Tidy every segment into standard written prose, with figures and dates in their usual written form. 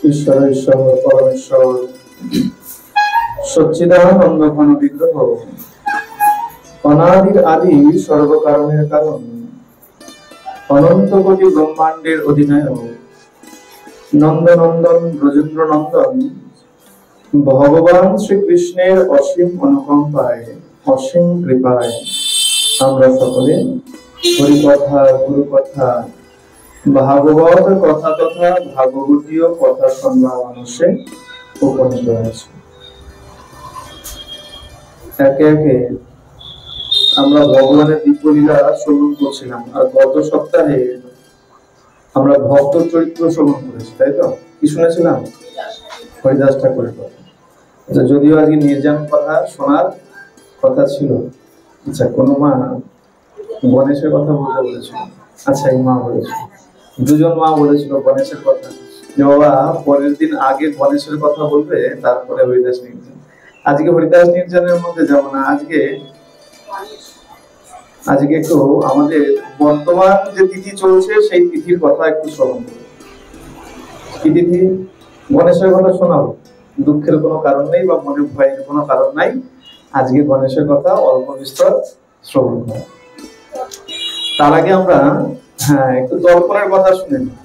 ঈশ্বর ঈশ্বর পরমেশ্বর সচ্চিদানন্দ ঘন বিগ্রহ অনাদির আদি সর্বকারণের কারণ অনন্ত কোটি ব্রহ্মাণ্ডের অধিনায়ক নন্দনন্দন ব্রজেন্দ্র নন্দন ভগবান শ্রীকৃষ্ণের অসীম অনুকম্পায় অসীম কৃপায় আমরা সকলে হরিকথা গুরুকথা ভাগবত কথা তথা ভাগবতীয় কথা শুনবার মানুষে উপনীত হয়েছে। একে একে আমরা ভগবানের দিব্যলীলা শ্রবণ করছিলাম, আর গত সপ্তাহে আমরা ভক্ত চরিত্র শ্রবণ করেছি, তাই তো? কি শুনেছিলাম? হরিদাস ঠাকুরের কথা। আচ্ছা, যদিও আজকে নির্জন কথা শোনার কথা ছিল, আচ্ছা কোনো মা গণেশের কথা বলতে বলেছিল। আচ্ছা, এই মা বলেছিল, দুজন মা বলেছিল গণেশের কথা, যে বাবা পরের দিন আগে গণেশের কথা বলবে, তারপরে হরিদাস নির্জন। আজকে হরিদাস নির্জনের মধ্যে যাব না, আজকে একটু আমাদের বর্তমান যে তিথি চলছে সেই তিথির কথা একটু শ্রবণ করব। কি তিথি? গণেশের কথা শোনাবো, দুঃখের কোনো কারণ নেই বা মনে ভয়ের কোনো কারণ নাই। আজকে গণেশের কথা অল্প বিস্তর শ্রবণ করব। তার আগে আমরা একটু দর্পণের কথা শুনে নিই।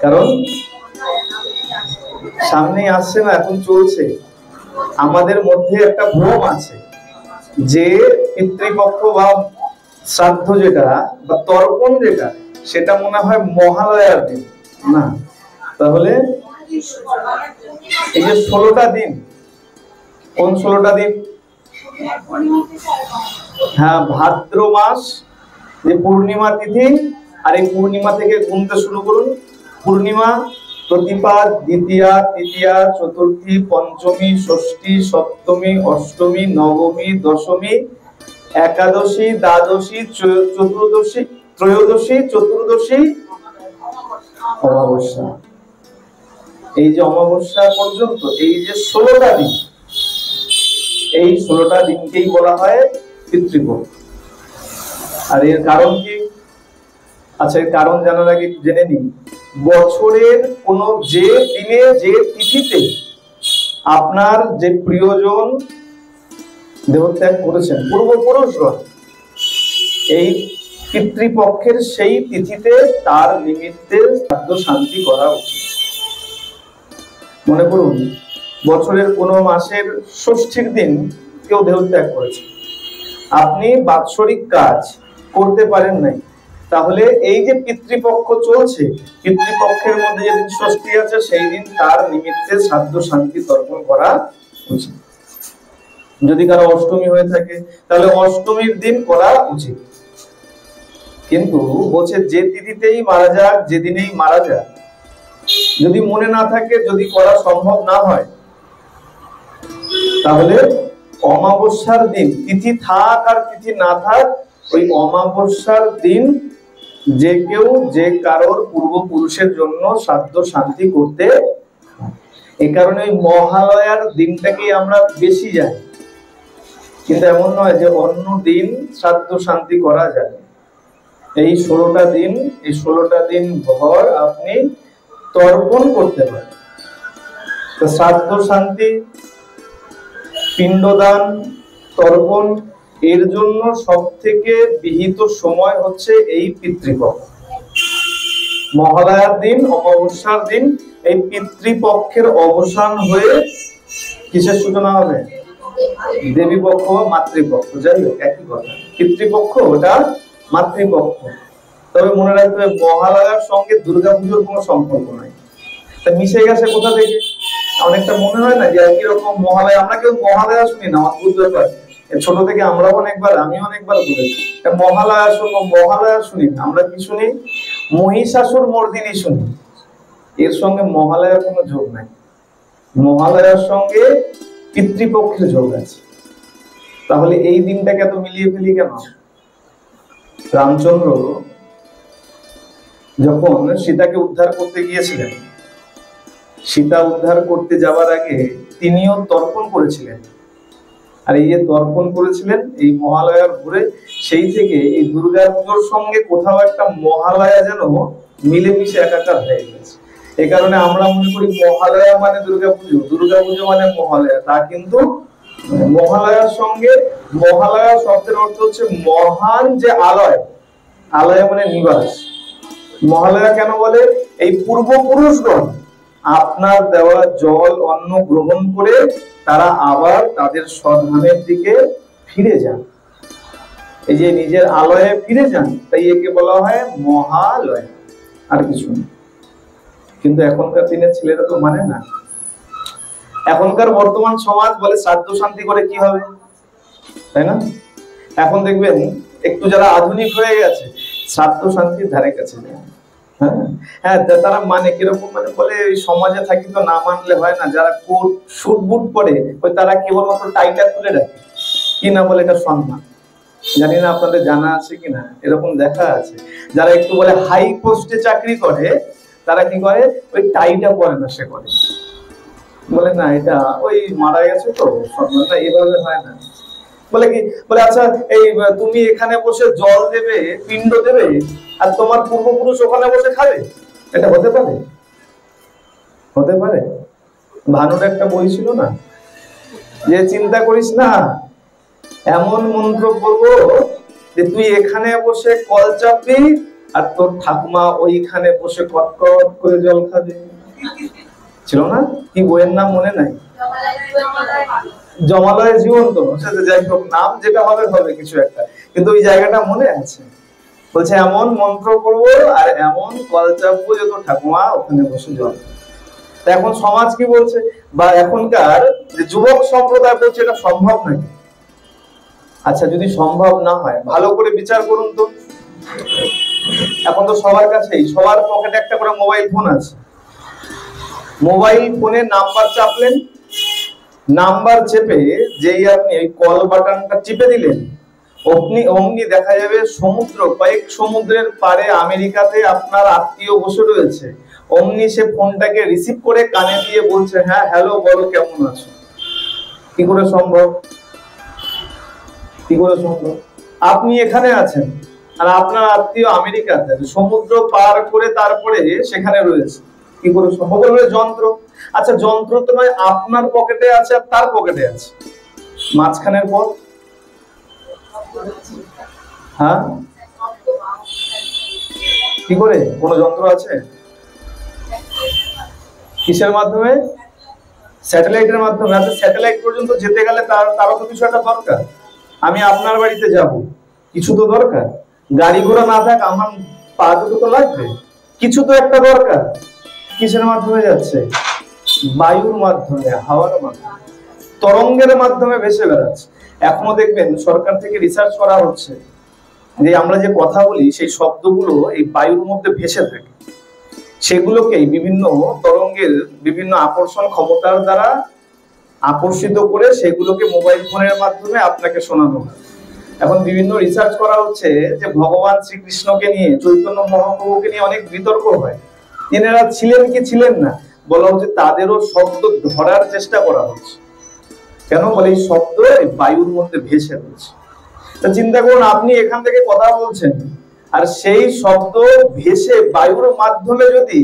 কারণ সামনে আসছে না, এখন চলছে। আমাদের মধ্যে একটা ভ্রম আছে যে পিতৃপক্ষ বা শ্রাদ্ধ যেটা বা তর্পণ যেটা, সেটা মনে হয় মহালয়ার দিন না। তাহলে এই যে 16টা দিন, কোন 16টা দিন? ভাদ্র মাস যে পূর্ণিমা তিথি, আর এই পূর্ণিমা থেকে গুনতে শুরু করুন। পূর্ণিমা, প্রতিপাদ, দ্বিতীয়া, তৃতীয়া, চতুর্থী, পঞ্চমী, ষষ্ঠী, সপ্তমী, অষ্টমী, নবমী, দশমী, একাদশী, দ্বাদশী, চতুর্দশী, ত্রয়োদশী, চতুর্দশী, অমাবস্যা। এই যে অমাবস্যা পর্যন্ত এই যে 16টা দিন, এই 16টা দিনকেই বলা হয় পিতৃপক্ষ। আর এর কারণ কি? আচ্ছা, এর কারণ জানার আগে জেনে নিই, বছরের কোন যে দিনে যে তিথিতে আপনার যে প্রিয়জন দেহত্যাগ করেছেন পূর্বপুরুষগণ, এই পিতৃপক্ষের সেই তিথিতে তার নিমিত্তে শ্রাদ্ধ শান্তি করা উচিত। মনে করুন বছরের কোন মাসের ষষ্ঠীর দিন কেউ দেহত্যাগ করেছে, আপনি বাৎসরিক কাজ করতে পারেন নাই, তাহলে এই যে পিতৃপক্ষ চলছে, পিতৃপক্ষের মধ্যে যেদিন ষষ্ঠী আছে সেই দিন তার নিমিত্তে শ্রাদ্ধ শান্তি তর্পণ করা উচিত। যদি কারো অষ্টমী হয়ে থাকে তাহলে অষ্টমীর দিন করা উচিত। কিন্তু বলছে যে তিথিতেই মারা যাক, যেদিনেই মারা যাক, যদি মনে না থাকে, যদি করা সম্ভব না হয়, তাহলে অমাবস্যার দিন, তিথি থাক আর তিথি না থাক, ওই অমাবস্যার দিন যে কেউ যে কারোর পূর্বপুরুষের জন্য শ্রাদ্ধ শান্তি করতে। এই কারণে ওই মহালয়ার দিনটাকে আমরা বেশি যাই, কিন্তু এমন নয় যে অন্য দিন শ্রাদ্ধ শান্তি করা যায়। এই 16টা দিন, এই 16টা দিন ভর আপনি তর্পণ করতে পারেন। তো শ্রাদ্ধ শান্তি, পিণ্ডদান, তর্পণ, এর জন্য সব থেকে বিহিত সময় হচ্ছে এই পিতৃপক্ষ। মহালয়ার দিন, অমাবস্যার দিন, এই পিতৃপক্ষের অবসান হয়ে কিসের সূচনা হবে? দেবী পক্ষ বা মাতৃপক্ষ, যাই হোক একই কথা। পিতৃপক্ষ ওটা মাতৃপক্ষ। তবে মনে রাখতে হবে মহালয়ার সঙ্গে দুর্গাপুজোর কোনো সম্পর্ক নাই। তা মিশে গেছে কোথা থেকে? অনেকটা মনে হয় না যে একই রকম মহালয়া। আমরা কেউ মহালয়া শুনি না, অদ্ভুত ব্যাপার। ছোট থেকে আমরাও অনেকবার, আমি অনেকবার বলেছি মহালয়া শুনবো, মহালয়া শুনি না। আমরা কি শুনি? মহিষাসুর মর্দিনী শুনি। এর সঙ্গে মহালয়ার কোনো যোগ নাই। মহালয়ার সঙ্গে পিতৃপক্ষের যোগ আছে। তাহলে এই দিনটাকে এত মিলিয়ে ফেলি কেন? রামচন্দ্র যখন সীতাকে উদ্ধার করতে গিয়েছিলেন, সীতা উদ্ধার করতে যাওয়ার আগে তিনিও তর্পণ করেছিলেন। আর এই যে তর্পণ করেছিলেন এই মহালয়ার ভোরে, সেই থেকে এই দুর্গা পুজোর সঙ্গে কোথাও একটা মহালয়া যেন মিলেমিশে একাকার হয়ে গেছে। এই কারণে আমরা মনে করি মহালয়া মানে দুর্গাপুজো, দুর্গাপুজো মানে মহালয়া, তা কিন্তু মহালয়ার সঙ্গে, মহালয়া শব্দের অর্থ হচ্ছে মহান যে আলয়, আলয় মানে নিবাস। মহালয়া কেন বলে? এই পূর্বপুরুষগণ আপনার দেওয়া জল অন্ন গ্রহণ করে তারা আবার তাদের স্বধামের দিকে ফিরে যান, এই যে নিজের আলয়ে ফিরে যান, তাই একে বলা হয় মহালয়া, আর কিছু না। কিন্তু এখনকার দিনের ছেলেরা তো মানে না। এখনকার বর্তমান সমাজ বলে শ্রাদ্ধ শান্তি করে কি হবে, তাই না? এখন দেখবেন একটু যারা আধুনিক হয়ে গেছে, শ্রাদ্ধ শান্তির ধারে কাছে নেই। হ্যাঁ, তারা মানে কিরকম, মানে বলে সমাজে থাকি তো না মানলে হয় না। যারা কোট শুট বুট পরে ওই তারা কেবলমাত্র টাইটা তুলে রাখে, কি না বলে এটা সম্মান। জানি না আপনাদের জানা আছে কিনা, এরকম দেখা আছে যারা একটু বলে হাই পোস্টে চাকরি করে, তারা কি করে ওই টাইটা পরে না, সে করে বলে না এটা ওই মারা গেছে তো সম্মান, না এভাবে হয় না। বলে কি, বলে আচ্ছা এই তুমি এখানে বসে জল দেবে, পিণ্ড দেবে, আর তোমার পূর্বপুরুষ ওখানে বসে খাবে, এটা হতে পারে? হতে পারে? ভানুর একটা বই ছিল না, যে চিন্তা করিস না, এমন মন্ত্র বলবো যে তুই এখানে বসে কল চাপবি আর তোর ঠাকুমা ওইখানে বসে কটকট করে জল খাবে। ছিল না? কি বইয়ের নাম মনে নাই? জমালয় জীবন্ত, যাই হোক নাম যেটা হবে হবে কিছু একটা, কিন্তু ওই জায়গাটা মনে আছে। বলছে এমন মন্ত্র করবো আর এমন কল চাপবো যে তোর ঠাকুমা ওখানে বসে জল। তা এখন সমাজ কি বলছে, বা এখনকার যে যুবক সম্প্রদায় বলছে এটা সম্ভব নাকি? আচ্ছা যদি সম্ভব না হয় ভালো করে বিচার করুন তো। এখন তো সবার কাছেই, সবার পকেটে একটা করে মোবাইল ফোন আছে। মোবাইল ফোনে নাম্বার চাপলেন, নাম্বার চেপে যেই আপনি ওই কল বাটনটা চিপে দিলেন, অমনি দেখা যাবে সমুদ্র, কয়েক সমুদ্রের পারে আমেরিকাতে আপনার আত্মীয় বসে রয়েছে, অমনি সে ফোনটাকে রিসিভ করে কানে দিয়ে বলছে হ্যাঁ হ্যালো বলো কেমন আছো। কি করে সম্ভব? কি করে সম্ভব? আপনি এখানে আছেন আর আপনার আত্মীয় আমেরিকাতে, সমুদ্র পার করে তারপরে সেখানে রয়েছে, কি করে সম্ভব? যন্ত্র। আচ্ছা যন্ত্র তো নয়, আপনার পকেটে আছে আর তার পকেটে আছে, মাঝখানের পথ। হ্যাঁ কি করে? কোন যন্ত্র আছে? কিসের মাধ্যমে? স্যাটেলাইটের মাধ্যমে। আচ্ছা স্যাটেলাইট পর্যন্ত যেতে গেলে তারও তো কিছু একটা দরকার। আমি আপনার বাড়িতে যাব, কিছু তো দরকার। গাড়ি ঘোড়া না থাক, আমার পা দুটো তো লাগবে, কিছু তো একটা দরকার। কিসের মাধ্যমে যাচ্ছে? বায়ুর মাধ্যমে, হাওয়ার মাধ্যমে, তরঙ্গের মাধ্যমে ভেসে বেড়াচ্ছে। এখনো দেখবেন সরকার থেকে রিসার্চ করা হচ্ছে যে আমরা যে কথা বলি সেই শব্দগুলো এই বায়ুর মধ্যে ভেসে থাকে, সেগুলোকে বিভিন্ন তরঙ্গের বিভিন্ন আকর্ষণ ক্ষমতার দ্বারা আকর্ষিত করে সেগুলোকে মোবাইল ফোনের মাধ্যমে আপনাকে শোনানো হয়। এখন বিভিন্ন রিসার্চ করা হচ্ছে যে ভগবান শ্রীকৃষ্ণকে নিয়ে, চৈতন্য মহাপ্রভুকে নিয়ে অনেক বিতর্ক হয়, এনারা ছিলেন কি ছিলেন না। বলা হচ্ছে তাদেরও শব্দ ধরার চেষ্টা করা হচ্ছে। কেন? বলে এই শব্দ বায়ুর মধ্যে ভেসে রয়েছে। চিন্তা করুন, আপনি এখান থেকে কথা বলছেন আর সেই শব্দ ভেসে বায়ুর মাধ্যমে যদি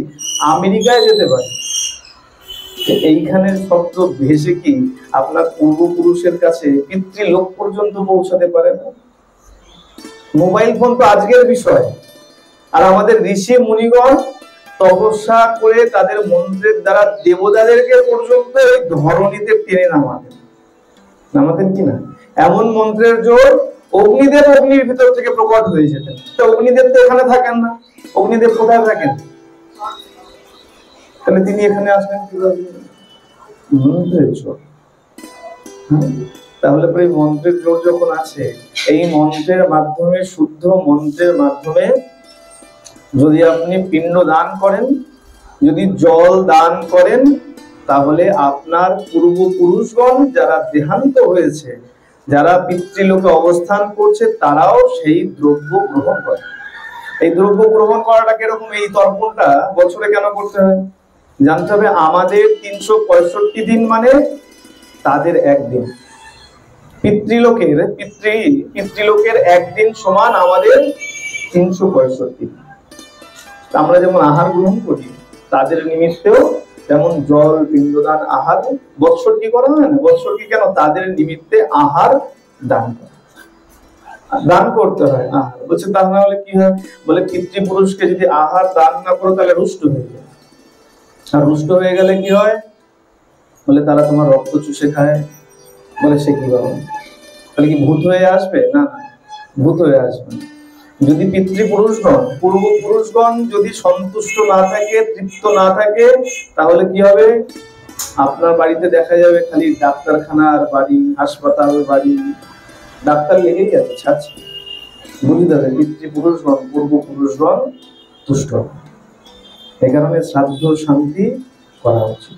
আমেরিকায় যেতে পারে, এইখানের শব্দ ভেসে কি আপনার পূর্বপুরুষের কাছে পিতৃলোক পর্যন্ত পৌঁছাতে পারে না? মোবাইল ফোন তো আজকের বিষয়, আর আমাদের ঋষি মুনিগণ তপস্যা করে তাদের মন্ত্রের দ্বারা দেবতাদেরকে পর্যন্ত এই ধরণীতে টেনে নামাতেন কিনা? এমন মন্ত্রের জোর অগ্নিদেব অগ্নির ভিতর থেকে প্রকট হয়ে যেতেন। অগ্নিদেব তো এখানে থাকেন না, অগ্নিদেব কোথায় থাকেন? তাহলে তিনি এখানে আসলেন কিভাবে? মন্ত্রের জোর। তাহলে পরে মন্ত্রের জোর যখন আছে, এই মন্ত্রের মাধ্যমে, শুদ্ধ মন্ত্রের মাধ্যমে যদি আপনি পিণ্ড দান করেন, যদি জল দান করেন, তাহলে আপনার পূর্বপুরুষগণ যারা দেহান্ত হয়েছে, যারা পিতৃলোকে অবস্থান করছে, তারাও সেই দ্রব্য গ্রহণ করে। এই দ্রব্য গ্রহণ করাটা কিরকম? এই তর্পণটা বছরে কেন করতে হয় জানতে হবে। আমাদের 365 দিন মানে তাদের একদিন। পিতৃলোকের একদিন সমান আমাদের 365। আমরা যেমন আহার গ্রহণ করি, তাদের নিমিত্তেও যেমন জল, পিণ্ডদান, আহার, বৎসর্গী করা হয় না? বৎসর্গী কেন? তাদের নিমিত্তে আহার দান করা, দান করতে হয় আহার। বলছে তা না হলে কি হয়? বলে পিতৃপুরুষকে যদি আহার দান না করো তাহলে রুষ্ট হয়ে যায়। আর রুষ্ট হয়ে গেলে কি হয়? বলে তারা তোমার রক্ত চুষে খায়। বলে সে কি বলো, তাহলে কি ভূত হয়ে আসবে? না না, ভূত হয়ে আসবে না। যদি পিতৃপুরুষগণ, পূর্বপুরুষগণ যদি সন্তুষ্ট না থাকে, তৃপ্ত না থাকে, তাহলে কি হবে? আপনার বাড়িতে দেখা যাবে খালি ডাক্তারখানার বাড়ি, হাসপাতাল বাড়ি, ডাক্তার লেগেই যাচ্ছে, ছাড়ছে। বুঝি দাদা, পিতৃপুরুষগণ, পূর্বপুরুষগণ তুষ্ট। এই কারণে শ্রাদ্ধ শান্তি করা উচিত।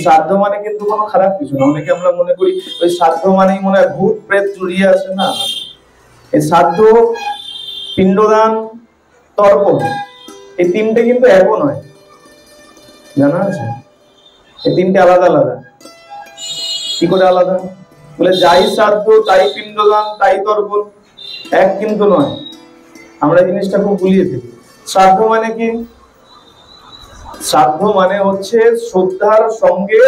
শ্রাদ্ধ মানে কিন্তু কোনো খারাপ কিছু না। অনেকে আমরা মনে করি ওই শ্রাদ্ধ মানেই মনে হয় ভূত প্রেত জড়িয়ে আছে। না, এই শ্রাদ্ধ, পিণ্ডদান, তর্পণ, এই তিনটে কিন্তু একও নয়, জানা আছে? এই তিনটে আলাদা আলাদা। কি করে আলাদা? বলে যাই শ্রাদ্ধ, তাই পিণ্ডদান, তাই তর্পণ, এক কিন্তু নয়। আমরা জিনিসটা খুব গুলিয়ে ফেলি। শ্রাদ্ধ মানে কি? শ্রাদ্ধ মানে হচ্ছে শ্রদ্ধার সঙ্গে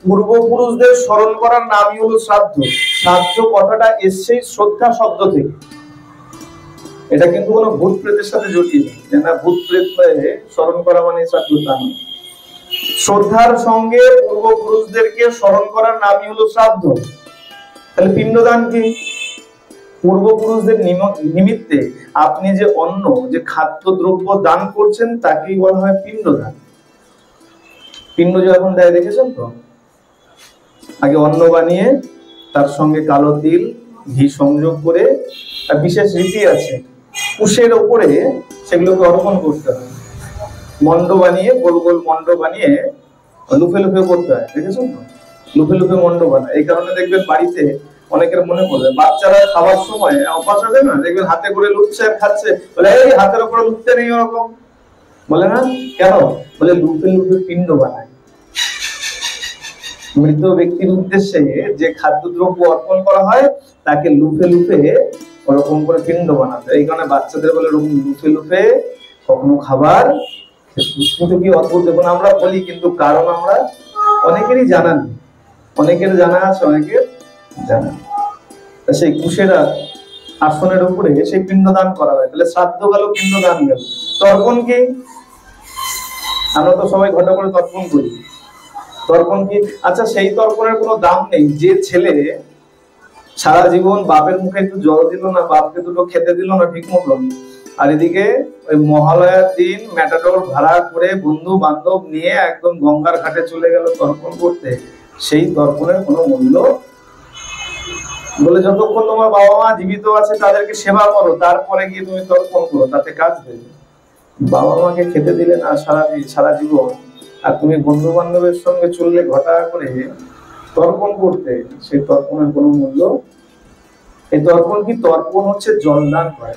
পূর্বপুরুষদের স্মরণ করার নামই হলো শ্রাদ্ধ। শ্রাদ্ধ কথাটা এসছে শ্রদ্ধা শব্দ থেকে। এটা কিন্তু কোনো ভূত প্রেতের সাথে জড়িয়ে নেই, না ভূত প্রেত স্মরণ করা মানে শ্রাদ্ধ তা নয়। শ্রদ্ধার সঙ্গে পূর্বপুরুষদেরকে স্মরণ করার নামই হলো শ্রাদ্ধ। তাহলে পিণ্ডদান কি? পূর্বপুরুষদের নিমিত্তে আপনি যে অন্ন, যে খাদ্যদ্রব্য দান করছেন তাকেই বলা হয় পিণ্ডদান। পিণ্ড যখন দেয় দেখেছেন তো, আগে অন্ন বানিয়ে তার সঙ্গে কালো তিল, ঘি সংযোগ করে, বিশেষ রীতি আছে, কুশের ওপরে সেগুলোকে অর্পণ করতে হয়। মন্ড বানিয়ে, গোল গোল মন্ড বানিয়ে লুফে লুফে করতে হয়, দেখেছেন তো? লুফে লুফে মন্ড বানায়। এই কারণে দেখবেন বাড়িতে অনেকের মনে পড়বে, বাচ্চারা খাওয়ার সময় অভ্যাস আছে না, দেখবেন হাতে করে লুটছে আর খাচ্ছে, বলে এই হাতের উপরে লুটতে নেই, ওরকম বলে না কেন? বলে লুফে লুফে পিণ্ড বানায়। মৃত ব্যক্তির উদ্দেশ্যে যে খাদ্যদ্রব্য অর্পণ করা হয় তাকে লুফে লুফে ওরকম করে পিণ্ড বানাতে। এই কারণে বাচ্চাদের বলে ওরকম লুফে লুফে কখনো খাবার। কিন্তু কি অদ্ভুত, দেখুন আমরা বলি কিন্তু কারণ আমরা অনেকেরই জানা নেই। অনেকের জানা আছে, অনেকের জানা। সেই কুশেরা আসনের উপরে সেই পিণ্ডদান করা হয়। তাহলে শ্রাদ্ধ গেল, পিণ্ডদান গেল। তর্পণ কি? আমরা তো সবাই ঘটা করে তর্পণ করি। তর্পণ কি? আচ্ছা, সেই তর্পণের কোনো দাম নেই। যে ছেলে সারা জীবন বাপের মুখে একটু জল দিল না, বাপকে দুটো খেতে দিল না ঠিক মতন, আর এদিকে ওই মহালয়ার দিন ম্যাটাডোর ভাড়া করে বন্ধু বান্ধব নিয়ে একদম গঙ্গার ঘাটে চলে গেল তর্পণ করতে, সেই তর্পণের কোনো মূল্য? বলে যতক্ষণ তোমার বাবা মা জীবিত আছে তাদেরকে সেবা করো, তারপরে গিয়ে তুমি তর্পণ করো, তাতে কাজ দেবে। বাবা মাকে খেতে দিলে না সারা জীবন, আর তুমি বন্ধু বান্ধবের সঙ্গে চললে ঘটা করে তর্পণ করতে, সেই তর্পণের কোনো মূল্য? এই তর্পণ কি? তর্পণ হচ্ছে জলদান করে।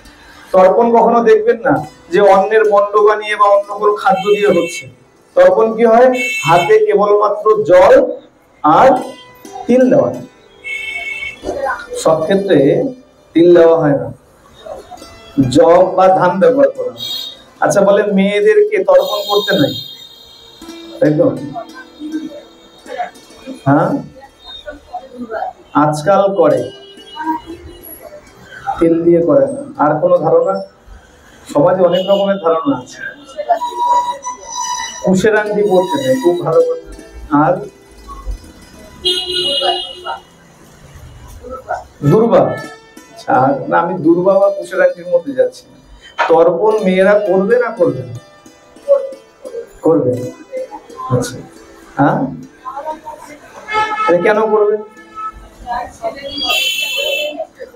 তর্পণ কখনো দেখবেন না যে অন্যের মন্ড বানিয়ে বা অন্য কোনো খাদ্য দিয়ে হচ্ছে। তর্পণ কি হয়? হাতে কেবলমাত্র জল আর তিল দেওয়া। সব ক্ষেত্রে তিল দেওয়া হয় না, জব বা ধান ব্যবহার করা। আচ্ছা, বলে মেয়েদেরকে তর্পণ করতে নাই, তাই তো? হ্যাঁ, আজকাল করে, তেল দিয়ে করে না। আর কোনো ধারণা? সমাজে অনেক রকমের ধারণা আছে। কুশের আংটি করতে নেই, খুব ভালো কথা। আর দুর্বা, আর না, আমি দুর্বা বা কুশের আংটির মধ্যে যাচ্ছি। তর্পণ মেয়েরা করবে না করবে না? করবে। আচ্ছা, হ্যাঁ, কেন করবে?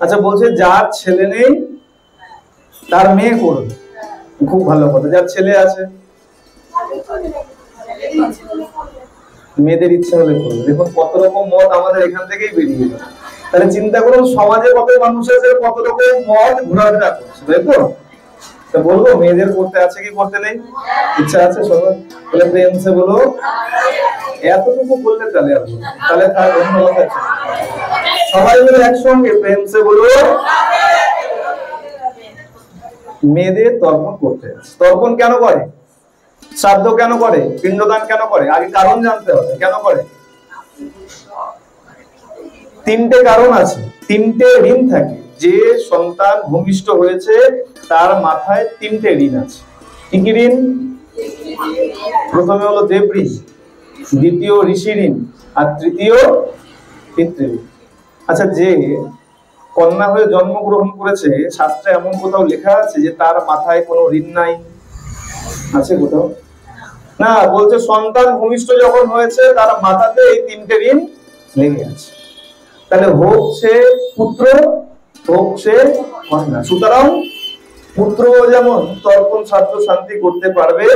আচ্ছা, বলছে যার ছেলে নেই তার মেয়ে করবে, খুব ভালো কথা। যার ছেলে আছে মেয়েদের ইচ্ছা হলে করবে। দেখুন কত রকম মত আমাদের এখান থেকেই বেরিয়ে গেল। তাহলে চিন্তা করুন সমাজে কত মানুষ আছে, কত রকম মত ঘোরাফেরা করছে, তাই তো? বলবো মেয়েদের করতে আছে কি করতে নেই? ইচ্ছা আছে সবার? তাহলে প্রেম সে বলো, এতটুকু বললে তাহলে আর তাহলে তার অন্য কথা আছে। সবাই মিলে একসঙ্গে প্রেম সে বলো। মেয়েদের তর্পণ করতে আছে। তর্পণ কেন করে? শ্রাদ্ধ কেন করে, পিণ্ডদান কেন করে, আগে কারণ জানতে হবে কেন করে। তিনটে কারণ আছে, তিনটে ঋণ থাকে। যে সন্তান ভূমিষ্ঠ হয়েছে তার মাথায় তিনটে ঋণ আছে। কি কি ঋণ? প্রথমে হলো দেব ঋণ, দ্বিতীয় ঋষি ঋণ, আর তৃতীয় পিতৃ ঋণ। আচ্ছা, যে কন্যা হয়ে জন্মগ্রহণ করেছে, শাস্ত্রে এমন কোথাও লেখা আছে যে তার মাথায় কোনো ঋণ নাই? আছে কোথাও? না, বলছে সন্তান ভূমিষ্ঠ যখন হয়েছে তার মাথাতে এই তিনটে ঋণ লেগে আছে। তাহলে হোক সে পুত্র, হোক সে কন্যা। সুতরাং পুত্র যেমন তর্পণ শ্রাদ্ধ শান্তি করতে পারবে,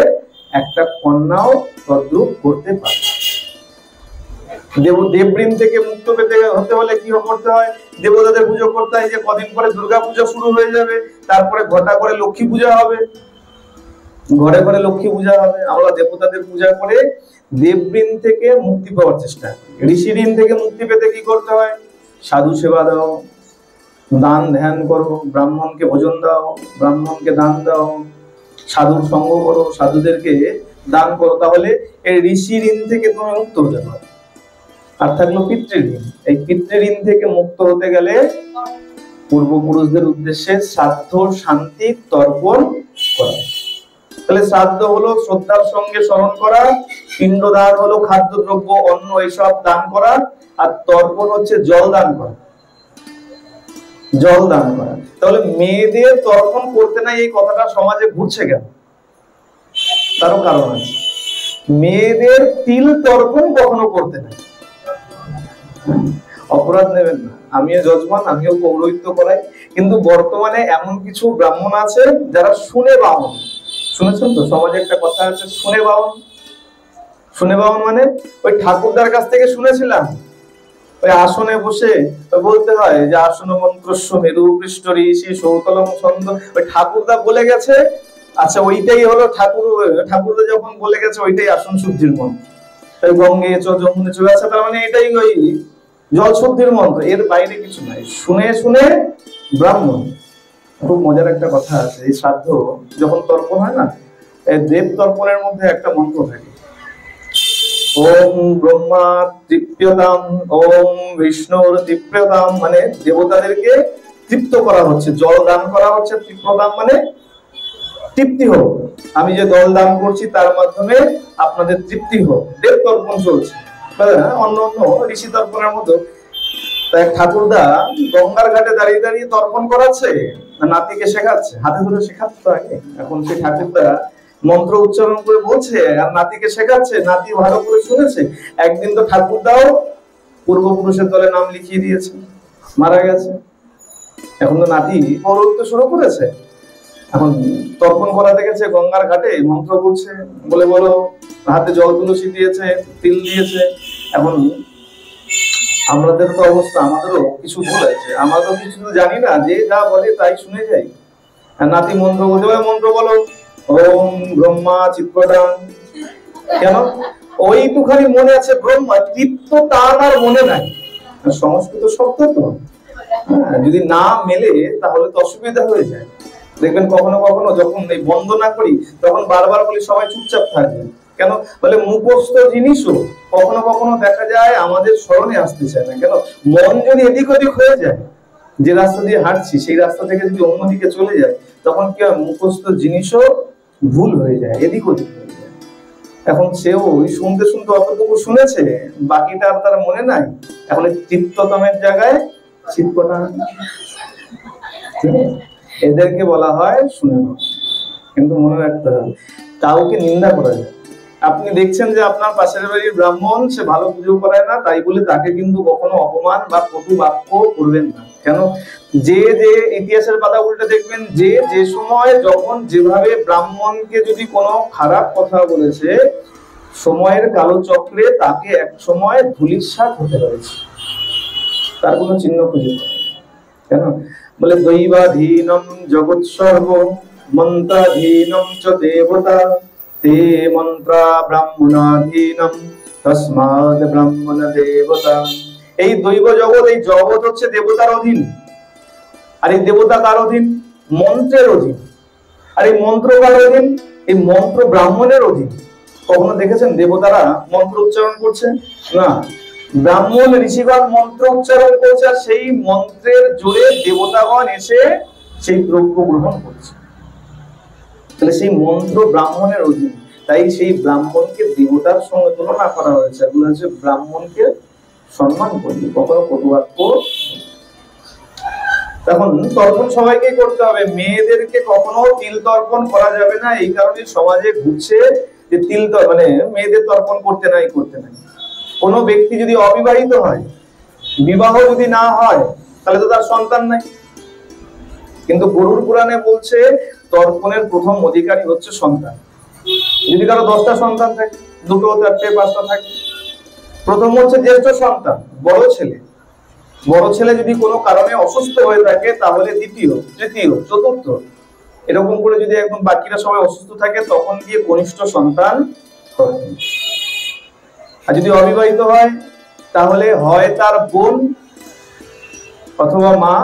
একটা কন্যাও তদ্রূপ করতে পারবে। দেবঋণ থেকে মুক্ত পেতে হতে হলে কি করতে হয়? দেবতাদের পুজো করতে হয়। যে কদিন পরে দুর্গা পূজা শুরু হয়ে যাবে, তারপরে ঘটা করে লক্ষ্মী পূজা হবে, ঘরে ঘরে লক্ষ্মী পূজা হবে। আমরা দেবতাদের পূজা করে দেবঋণ থেকে মুক্তি পাওয়ার চেষ্টা করি। ঋষি ঋণ থেকে মুক্তি পেতে কি করতে হয়? সাধু সেবা দাও, দান ধ্যান করো, ব্রাহ্মণকে ভোজন দাও, ব্রাহ্মণকে দান দাও, সাধুর সঙ্গ করো, সাধুদেরকে দান করো, তাহলে এই ঋষি ঋণ থেকে তুমি মুক্ত হতে পারো। আর থাকলো পিতৃঋণ। এই পিতৃঋণ থেকে মুক্ত হতে গেলে পূর্বপুরুষদের উদ্দেশ্যে শ্রাদ্ধ শান্তি তর্পণ করা। তাহলে শ্রাদ্ধ হলো শ্রদ্ধার সঙ্গে স্মরণ করা, পিণ্ডদান হলো খাদ্যদ্রব্য অন্ন এইসব দান করা, আর তর্পণ হচ্ছে জল দান করা, জল দান করা। তাহলে মেয়েদের তর্পণ করতে নাই, এই কথাটা সমাজে ঘুরছে কেন? তারও কারণ আছে। মেয়েদের তিল তর্পণ কখনো করতে নাই। অপরাধ নেবেন না, আমিও যজমান, আমিও পৌরোহিত্য করাই, কিন্তু বর্তমানে এমন কিছু ব্রাহ্মণ আছে যারা শুনে বামন। শুনেছেন তো, সমাজে একটা কথা আছে শুনে বামন। শুনে বামন মানে ওই ঠাকুরদার কাছ থেকে শুনেছিলাম, ওই আসনে বসে বলতে হয় যে আসন মন্ত্রস্ব মেরু পৃষ্ঠ ঋষি সৌতলম ছন্দ, ওই ঠাকুরদা বলে গেছে। আচ্ছা, ওইটাই হলো ঠাকুরদা যখন বলে গেছে ওইটাই আসন শুদ্ধির মন্ত্র। গঙ্গে চ যমুনে চলে আছে, তার মানে এটাই ওই জল শুদ্ধির মন্ত্র, এর বাইরে কিছু নাই। শুনে শুনে ব্রাহ্মণ। খুব মজার একটা কথা আছে, এই শ্রাদ্ধ যখন তর্পণ হয় না, এই দেব তর্পণের মধ্যে একটা মন্ত্র থাকে, ওম ব্রহ্মা তৃপ্যতাম, ওম বিষ্ণুর তৃপ্যতাম, মানে দেবতাদেরকে তৃপ্ত করা হচ্ছে, জল দান করা হচ্ছে। তৃপ্যতাম মানে তৃপ্তি হোক, আমি যে জল দান করছি তার মাধ্যমে আপনাদের তৃপ্তি হোক। দেব তর্পণ চলছে, অন্য অন্য ঋষি তর্পণের মতো। তাই ঠাকুরদা গঙ্গার ঘাটে দাঁড়িয়ে দাঁড়িয়ে তর্পণ করাচ্ছে, নাতিকে শেখাচ্ছে, হাতে ধরে শেখাচ্ছে তো আগে। এখন সেই ঠাকুরদা মন্ত্র উচ্চারণ করে বলছে আর নাতিকে শেখাচ্ছে, নাতি ভালো করে শুনেছে। একদিন তো ঠাকুরদাও পূর্বপুরুষের দলে নাম লিখিয়ে দিয়েছে, মারা গেছে। এখন তো নাতি পৌরোহিত্য শুরু করেছে, এখন তর্পণ করাতে গেছে গঙ্গার ঘাটে, মন্ত্র বলছে, বলে বলো, হাতে জল তুলসী দিয়েছে, তিল দিয়েছে। এখন আমাদের তো অবস্থা, আমাদেরও কিছু ভুল আছে, আমাদেরও কিছু জানি না, যে যা বলে তাই শুনে যাই। নাতি মন্ত্র বলতে, মন্ত্র বলো, ওম ব্রহ্মা চিত্রদান। কেন? ওইটুখানি মনে আছে ব্রহ্মা, তৃপ্ত তার আর মনে নাই। সংস্কৃত শব্দ তো, যদি না মেলে তাহলে তো অসুবিধা হয়ে যায়। দেখবেন কখনো কখনো যখন এই বন্দনা করি তখন বারবার বলি সবাই চুপচাপ থাকবেন। কেন? বলে মুখস্থ জিনিসও কখনো কখনো দেখা যায় আমাদের স্মরণে আসতে চায় না। কেন? মন যদি এদিক ওদিক হয়ে যায়, যে রাস্তা দিয়ে হাঁটছি সেই রাস্তা থেকে যদি অন্যদিকে চলে যায়, তখন কি হয়, মুখস্থ জিনিসও ভুল হয়ে যায়, এদিক ওদিক হয়ে যায়। এখন সেও শুনতে শুনতে অতটুকু শুনেছে, বাকিটা আর তার মনে নাই। এখন এই তৃপ্ততমের জায়গায় চিত্তটা, এদেরকে বলা হয় শুনে না। কিন্তু মনে রাখতে হবে, কাউকে নিন্দা করা যায়। আপনি দেখছেন যে আপনার পাশের বাড়ির ব্রাহ্মণ, সে ভালো পুজো করায় না, তাই বলে তাকে কিন্তু কখনো অপমান বা কটু বাক্য করবেন না। কেন? যে যে ইতিহাসের পাতা উল্টে দেখবেন, যে যে সময় যখন যেভাবে ব্রাহ্মণকে যদি কোনো খারাপ কথা বলেছে, সময়ের কালো চক্রে তাকে এক সময় ধূলিসাৎ হতে হয়েছে, তার কোনো চিহ্ন খুঁজে পাওয়া যায়। কেন? বলে দৈবাধীনম জগৎ সর্ব মন্ত্রাধীনম চ দেবতা তে মন্ত্রা ব্রাহ্মণাধীনম তস্মাৎ ব্রাহ্মণ দেবতা। এই দৈব জগৎ, এই জগৎ হচ্ছে দেবতার অধীন। আর এই দেবতা কার অধীন? মন্ত্রের অধীন। আর এই মন্ত্র কার অধীন? এই মন্ত্র ব্রাহ্মণের অধীন। কখনো দেখেছেন দেবতারা মন্ত্র উচ্চারণ করছে? না, ব্রাহ্মণ ঋষিগণ মন্ত্র উচ্চারণ করছে, আর সেই মন্ত্রের জোরে দেবতাগণ এসে সেই দ্রব্য গ্রহণ করছে। তাহলে সেই মন্ত্র ব্রাহ্মণের অধীন, তাই সেই ব্রাহ্মণকে দেবতার সঙ্গে তুলনা করা হয়েছে। এগুলো হচ্ছে ব্রাহ্মণকে সম্মান করবে, কখনো কটুবাক্য। তখন তর্পণ সবাইকে করতে হবে, মেয়েদেরকে কখনো তিল তর্পণ করা যাবে না। এই কারণে সমাজে ঘুরছে যে তিল মানে মেয়েদের তর্পণ করতে নাই। কোন ব্যক্তি যদি অবিবাহিত হয়, বিবাহ যদি না হয়, তাহলে তো তার সন্তান নাই। কিন্তু গরুড় পুরাণে বলছে তর্পণের প্রথম অধিকারী হচ্ছে সন্তান। যদি কারো 10টা সন্তান থাকে, 2, 4, 5টা থাকে, প্রথম হচ্ছে জ্যেষ্ঠ সন্তান, বড় ছেলে। বড় ছেলে যদি কোনো কারণে অসুস্থ হয়ে থাকে, তাহলে দ্বিতীয়, তৃতীয়, চতুর্থ, এরকম করে যদি একদম বাকিরা সবাই অসুস্থ থাকে, তখন গিয়ে কনিষ্ঠ সন্তান। আর যদি অবিবাহিত হয়, তাহলে হয় তার বোন অথবা মা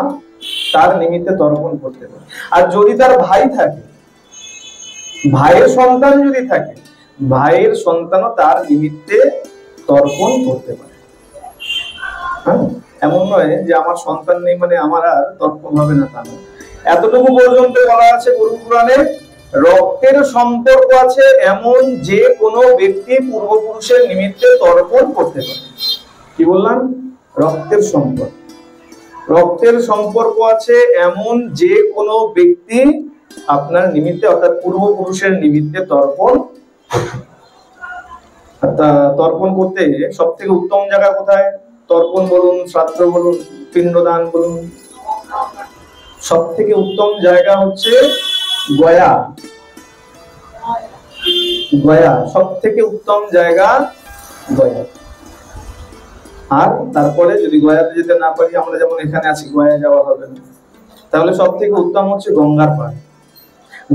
তার নিমিত্তে তর্পণ করতে পারে। আর যদি তার ভাই থাকে, ভাইয়ের সন্তান যদি থাকে, ভাইয়ের সন্তানও তার নিমিত্তে তর্পণ করতে পারে। এমন নয় যে আমার সন্তান নেই মানে আমার আর তর্পণ হবে না, তা নয়। এতটুকু পর্যন্ত বলা আছে গরুড় পুরাণে, রক্তের সম্পর্ক আছে এমন যে কোনো ব্যক্তি পূর্বপুরুষের নিমিত্তে তর্পণ করতে পারে। কি বললাম? রক্তের সম্পর্ক। রক্তের সম্পর্ক আছে এমন যে কোনো ব্যক্তি আপনার নিমিত্তে, অর্থাৎ পূর্বপুরুষের নিমিত্তে তর্পণ করতে সব থেকে উত্তম জায়গা কোথায়? তর্পণ বলুন, শ্রাদ্ধ বলুন, পিণ্ডদান বলুন, সব থেকে উত্তম জায়গা হচ্ছে গয়া। গয়া সব থেকে উত্তম জায়গা, গয়া। আর তারপরে যদি গয়াতে যেতে না পারি, আমরা যেমন এখানে আছি, গয়া যাওয়া হবে না, তাহলে সব থেকে উত্তম হচ্ছে গঙ্গার পাড়।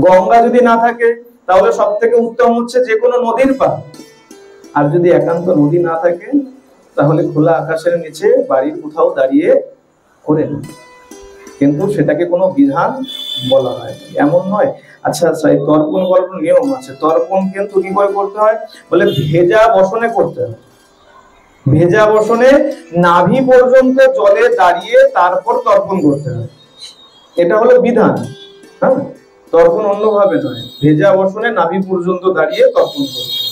গঙ্গা যদি না থাকে, তাহলে সব থেকে উত্তম হচ্ছে যে কোনো নদীর পাড়। আর যদি একান্ত নদী না থাকে, তাহলে খোলা আকাশের নিচে বাড়ির কোথাও দাঁড়িয়ে করে না, কিন্তু সেটাকে কোনো বিধান বলা হয় এমন নয়। আচ্ছা, এই তর্পণ করার নিয়ম আছে। তর্পণ কিন্তু কি করে করতে হয়? বলে ভেজা বসনে করতে হয়। ভেজা বসনে নাভি পর্যন্ত জলে দাঁড়িয়ে তারপর তর্পণ করতে হয়, এটা হলো বিধান। হ্যাঁ, তর্পণ অন্যভাবে নয়, ভেজা বসনে নাভি পর্যন্ত দাঁড়িয়ে তর্পণ করতে হয়।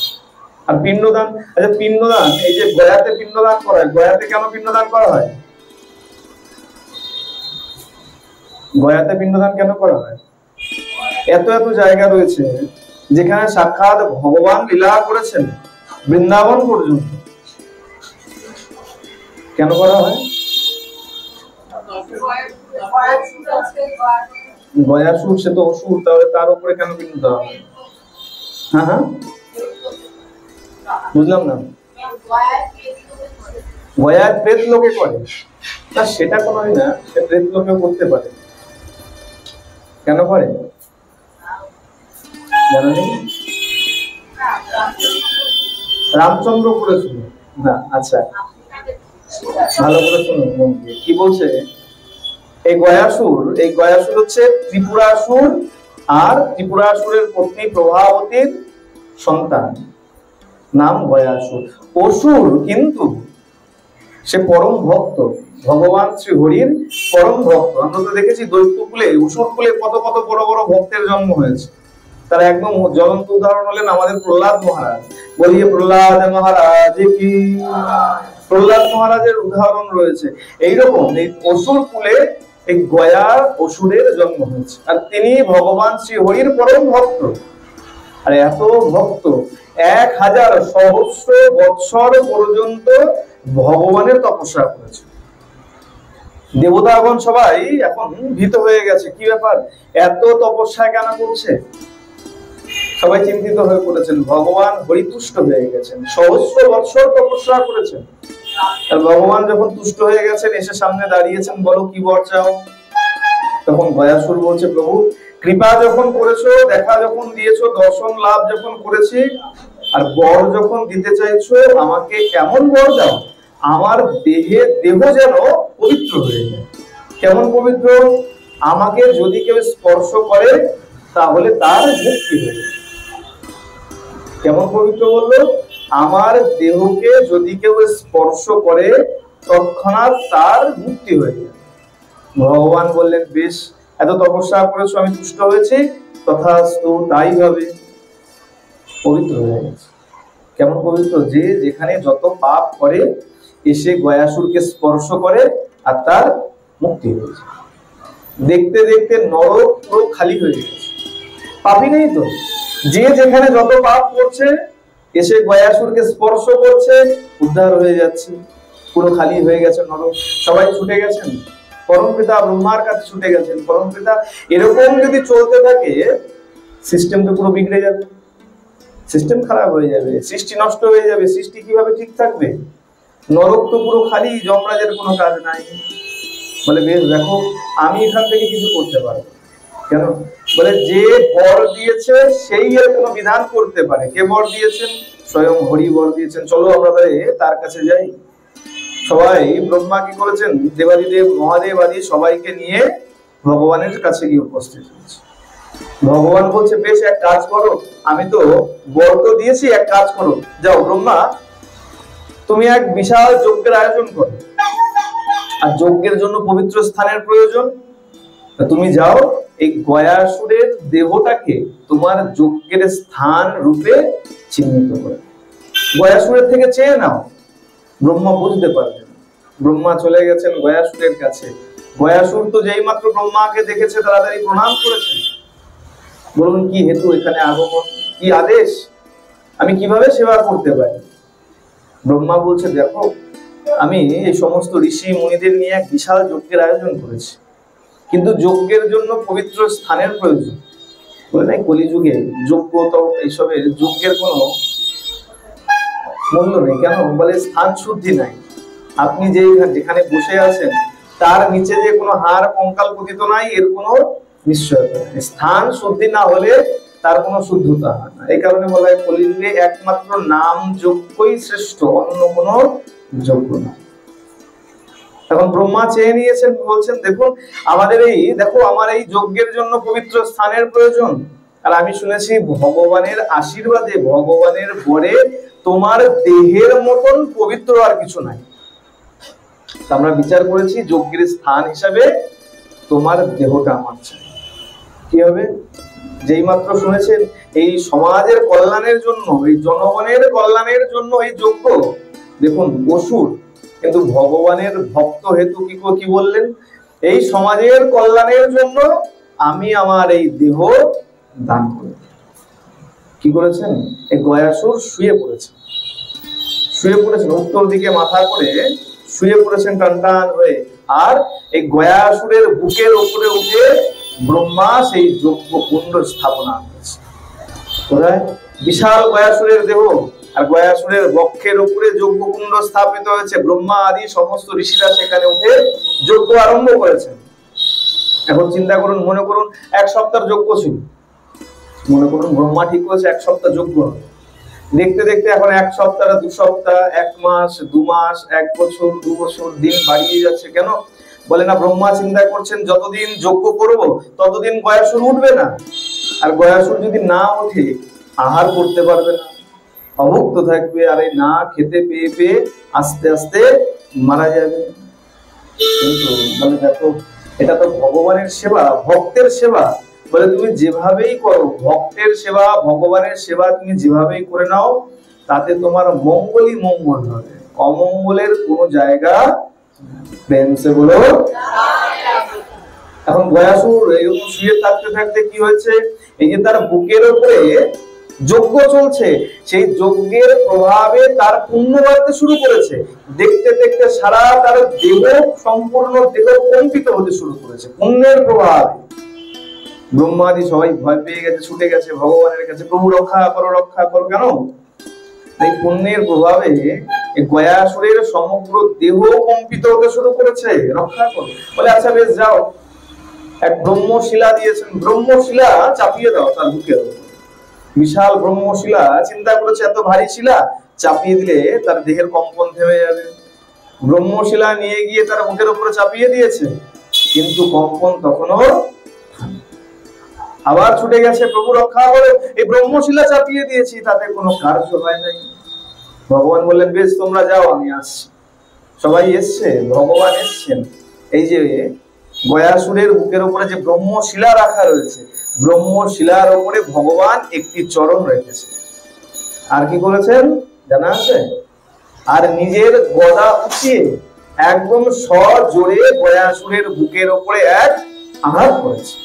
আর পিণ্ডদান, আচ্ছা পিণ্ডদান, এই যে গয়াতে পিণ্ডদান করা হয়, গয়াতে কেন পিণ্ডদান করা হয়? গয়াতে পিণ্ডদান কেন করা হয়? এত এত জায়গা রয়েছে যেখানে সাক্ষাৎ ভগবান লীলা করেছেন, বৃন্দাবন পর্যন্ত। কেন করা হয়? গয়াসুর, সে তো অসুর, তাহলে তার উপরে কেন পিণ্ড দেওয়া হয়? হ্যাঁ হ্যাঁ, বুঝলাম না। গয়ার প্রেত লোকে করে না, সেটা কোনোই না, সে প্রেত লোকেও করতে পারে। কেন করে জানো নেই? রামচন্দ্র করেছিল না। আচ্ছা, ভালো করে শুনুন কি বলছে। এই গয়াসুর হচ্ছে ত্রিপুরাসুর, আর ত্রিপুরাসুরের পত্নী প্রভাবতীর সন্তান, নাম গয়াসুর। অসুর কিন্তু সে পরম ভক্ত, ভগবান শ্রী হরির পরম ভক্ত। আমরা তো দেখেছি দৈত্যকুলে, অসুর কুলে কত কত বড় বড় ভক্তের জন্ম হয়েছে। তার একদম জ্বলন্ত উদাহরণ হলেন আমাদের প্রহ্লাদ মহারাজ। বলিয়ে প্রহ্লাদ মহারাজ কি। প্রহ্লাদ মহারাজের উদাহরণ রয়েছে। এইরকম এই অসুর কুলে এই গয়া অসুরের জন্ম হয়েছে, আর তিনি ভগবান শ্রী হরির পরম ভক্ত। আর এত ভক্ত 1000 সহস্র বৎসর পর্যন্ত ভগবানের তপস্যা করেছে। দেবতাগণ সবাই এখন ভীত হয়ে গেছে, কি ব্যাপার, এত তপস্যা কেন করছে? সবাই চিন্তিত হয়ে পড়েছেন। ভগবান হরিতুষ্ট হয়ে গেছেন, সহস্র বৎসর তপস্যা করেছেন। আর ভগবান যখন তুষ্ট হয়ে গেছেন, এসে সামনে দাঁড়িয়েছেন, বলো কি বর চাও? তখন গয়াসুর বলছে, প্রভু কৃপা যখন করেছো, দেখা যখন দিয়েছো, দর্শন লাভ যখন করেছি, আর বর যখন দিতে চাইছো, আমাকে এমন বর দাও আমার দেহ যেন পবিত্র হয়ে যায়। কেমন পবিত্র? আমাকে যদি কেউ স্পর্শ করে, তাহলে তার মুক্তি হয়ে যাবে। কেমন পবিত্র বললো? আমার দেহকে যদি কেউ স্পর্শ করে তৎক্ষণাৎ তার মুক্তি হয়ে যাবে। ভগবান বললেন, বেশ, এত তপস্যা করেছো, আমি তুষ্ট হয়েছি, তথাস্তু তাই হবে। পবিত্র হয়ে গেছে। কেমন পবিত্র? যে যেখানে যত পাপ করে এসে গয়াসুরকে স্পর্শ করে আর তার মুক্তি হয়েছে। দেখতে দেখতে নরক পুরো খালি হয়ে গেছে, পাপই নেই তো। যে যেখানে যত পাপ করছে এসে গয়াসুরকে স্পর্শ করছে, উদ্ধার হয়ে যাচ্ছে, পুরো খালি হয়ে গেছে নরক। সবাই ছুটে গেছেন পরমপিতা ব্রহ্মার কাছে, ছুটে গেছেন পরমপিতা। এরকম যদি চলতে থাকে সিস্টেম তো পুরো বিগড়ে যাবে, সিস্টেম খারাপ হয়ে যাবে, সৃষ্টি নষ্ট হয়ে যাবে। সৃষ্টি কিভাবে ঠিক থাকবে? নরক তো পুরো খালি, যমরাজের কোনো কাজ নাই। বলে, বেশ, দেখো আমি এখান থেকে কিছু করতে পারবো। কেন? বলে, যে বর দিয়েছে সেই এর কোনো বিধান করতে পারে। কে বর দিয়েছেন? স্বয়ং হরি বর দিয়েছেন। চলো আমরা তার কাছে যাই। সবাই ব্রহ্মা কি করেছেন? দেবাদিদেব মহাদেব আদি সবাইকে নিয়ে ভগবানের কাছে গিয়ে উপস্থিত হয়েছে। ভগবান বলছে, বেশ, এক কাজ করো, আমি তো বর তো দিয়েছি, এক কাজ করো, যাও ব্রহ্মা, তুমি এক বিশাল যজ্ঞের আয়োজন করো। আর যজ্ঞের জন্য পবিত্র স্থানের প্রয়োজন। তুমি যাও, এই গয়াসুরের দেহটাকে তোমার যজ্ঞের স্থান রূপে চিহ্নিত করো। গয়াসুরের থেকে চেয়ে নাও। ব্রহ্মা বুঝতে পারবেন। ব্রহ্মা চলে গেছেন গয়াসুরের কাছে। গয়াসুর তো যেই মাত্র ব্রহ্মাকে দেখেছে তাড়াতাড়ি প্রণাম করেছেন। বলুন, কি হেতু এখানে আগমন, কি আদেশ, আমি কিভাবে সেবা করতে পারি? ব্রহ্মা বলছে, দেখো, আমি এই সমস্ত ঋষি মুনিদের নিয়ে এক বিশাল যজ্ঞের আয়োজন করেছি, কিন্তু যজ্ঞের জন্য পবিত্র স্থানের প্রয়োজন। বলে, নাই, কলিযুগে যজ্ঞ তো এইসবের যজ্ঞের কোনো মূল্য নেই। কেন? বলে, স্থান শুদ্ধি নাই। আপনি যেখানে বসে আছেন তার নিচে যে কোনো হাড় কঙ্কাল পতিত নাই, এর কোনো নিশ্চয়তা নেই। স্থান শুদ্ধি না হলে তার কোনো শুদ্ধতা হয় না। এই কারণে বলা হয়, কলিযুগে একমাত্র নাম যজ্ঞই শ্রেষ্ঠ, অন্য কোনো যজ্ঞ না। এখন ব্রহ্মা চেয়ে নিয়েছেন, বলছেন, দেখুন আমাদের আমার এই যজ্ঞের জন্য পবিত্র স্থানের প্রয়োজন। আর আমি শুনেছি ভগবানের আশীর্বাদে, ভগবানের বরে তোমার দেহের মতন পবিত্র আর কিছু নাই। আমরা বিচার করেছি যজ্ঞের স্থান হিসাবে তোমার দেহটা আমার চাই। কি হবে? যেই মাত্র শুনেছেন এই সমাজের কল্যাণের জন্য, এই জনগণের কল্যাণের জন্য এই যজ্ঞ, দেখুন অসুর কিন্তু ভগবানের ভক্ত হেতু কি বললেন? এই সমাজের কল্যাণের জন্য আমি আমার এই দেহ দান করি। কি করেছেন? এই গয়াসুর শুয়ে পড়েছেন, উত্তর দিকে মাথা করে শুয়ে পড়েছেন টান টান হয়ে। আর এই গয়াসুরের বুকের উপরে উঠে ব্রহ্মা সেই যজ্ঞ কুণ্ড স্থাপনা করেছে। কোথায়? বিশাল গয়াসুরের দেহ, আর গয়াসুরের বক্ষের উপরে যজ্ঞ কুণ্ড স্থাপিত হয়েছে। ব্রহ্মা আদি সমস্ত ঋষিরা সেখানে উঠে যজ্ঞ আরম্ভ করেছেন। এখন চিন্তা করুন, মনে করুন 1 সপ্তাহ যজ্ঞ ছিল। মনে করুন ব্রহ্মা ঠিক করেছে 1 সপ্তাহ যজ্ঞ। দেখতে দেখতে এখন 1 সপ্তাহ, 2 সপ্তাহ, 1 মাস, 2 মাস, 1 বছর, 2 বছর, দিন বাড়িয়ে যাচ্ছে। কেন? বলে না, ব্রহ্মা চিন্তা করছেন যতদিন যজ্ঞ করব ততদিন গয়াসুর উঠবে না। আর গয়াসুর যদি না ওঠে আহার করতে পারবে না, অভুক্ত থাকবে, আর এই না খেতে পেয়ে পেয়ে আস্তে আস্তে মারা যাবে। কিন্তু বলে, দেখো এটা তো ভগবানের সেবা, ভক্তের সেবা। বলে, তুমি যেভাবেই করো ভক্তের সেবা, ভগবানের সেবা তুমি যেভাবেই করে নাও, তাতে তোমার মঙ্গলই মঙ্গল হবে, অমঙ্গলের কোনো জায়গা। প্রেম সে বলো। এখন গয়াসুর এরকম শুয়ে থাকতে থাকতে কি হয়েছে? এই যে তার বুকের উপরে যজ্ঞ চলছে, সেই যজ্ঞের প্রভাবে তার পুণ্য বাড়তে শুরু করেছে। দেখতে দেখতে সারা তার দেহ, সম্পূর্ণ দেহ কম্পিত হতে শুরু করেছে পুণ্যের প্রভাবে। ব্রহ্মাদি সবাই ভয় পেয়ে গেছে, ছুটে গেছে ভগবানের কাছে, প্রভু রক্ষা করো, রক্ষা করো। কেন? এই পুণ্যের প্রভাবে গয়াসুরের সমগ্র দেহ কম্পিত হতে শুরু করেছে, রক্ষা করো। বলে, আচ্ছা বেশ, যাও, এক ব্রহ্মশিলা দিয়েছেন, ব্রহ্মশিলা চাপিয়ে দাও তার বুকের উপর। বিশাল ব্রহ্মশিলা, চিন্তা করেছে এত ভারী শিলা চাপিয়ে দিলে তার দেহের কম্পন থেমে যাবে। ব্রহ্মশিলা নিয়ে গিয়ে তার বুকের উপরে চাপিয়ে দিয়েছে, কিন্তু কম্পন তখনও। আবার ছুটে গেছে, প্রভু রক্ষা করো, এই ব্রহ্মশিলা চাপিয়ে দিয়েছি, তাতে কোনো কার্য হয় নাই। ভগবান বললেন বেশ তোমরা যাও, আমি আসছি। সবাই এসছে, ভগবান এসছেন। এই যে গয়াসুরের বুকের উপরে যে ব্রহ্মশিলা রাখা রয়েছে, ব্রহ্মশিলার উপরে ভগবান একটি চরণ রেখেছে। আর কি করেছেন জানা আছে? আর নিজের গদা উঠিয়ে একদম সজোরে গয়াসুরের বুকের উপরে এক আঘাত করেছে।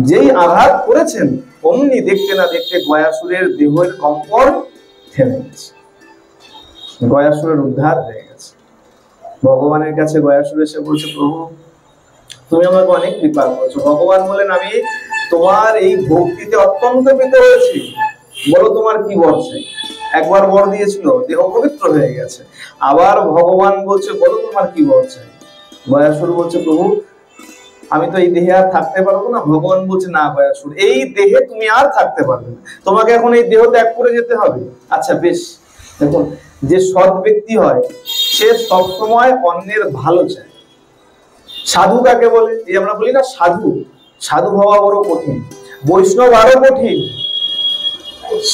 যেই আঘাত করেছেন অমনি দেখতে না দেখতে গয়াসুরের দেহের কম্পন থেমে গেছে, গয়াসুরের উদ্ধার হয়ে গেছে। ভগবানের কাছে গয়াসুর এসে বলছে, প্রভু তুমি আমাকে অনেক কৃপা করেছো। ভগবান বলেন, আমি তোমার এই ভক্তিতে অত্যন্ত প্রীত হয়েছি, বলো তোমার কি বর চাই। একবার বর দিয়েছিল, দেহ পবিত্র হয়ে গেছে। আবার ভগবান বলছে, বলো তোমার কি বর চাই। গয়াসুর বলছে, প্রভু আমি তো এই দেহে আর থাকতে পারবো না। ভগবান বলছে, না গয়াসুর, এই দেহে তুমি আর থাকতে পারবে না, তোমাকে এখন এই দেহ ত্যাগ করে যেতে হবে। আচ্ছা বেশ। দেখুন, যে সৎ ব্যক্তি হয় সে সবসময় অন্যের ভালো চায়। সাধু কাকে বলে? এই আমরা বলি না সাধু, সাধু হওয়া বড় কঠিন, বৈষ্ণব আরো কঠিন।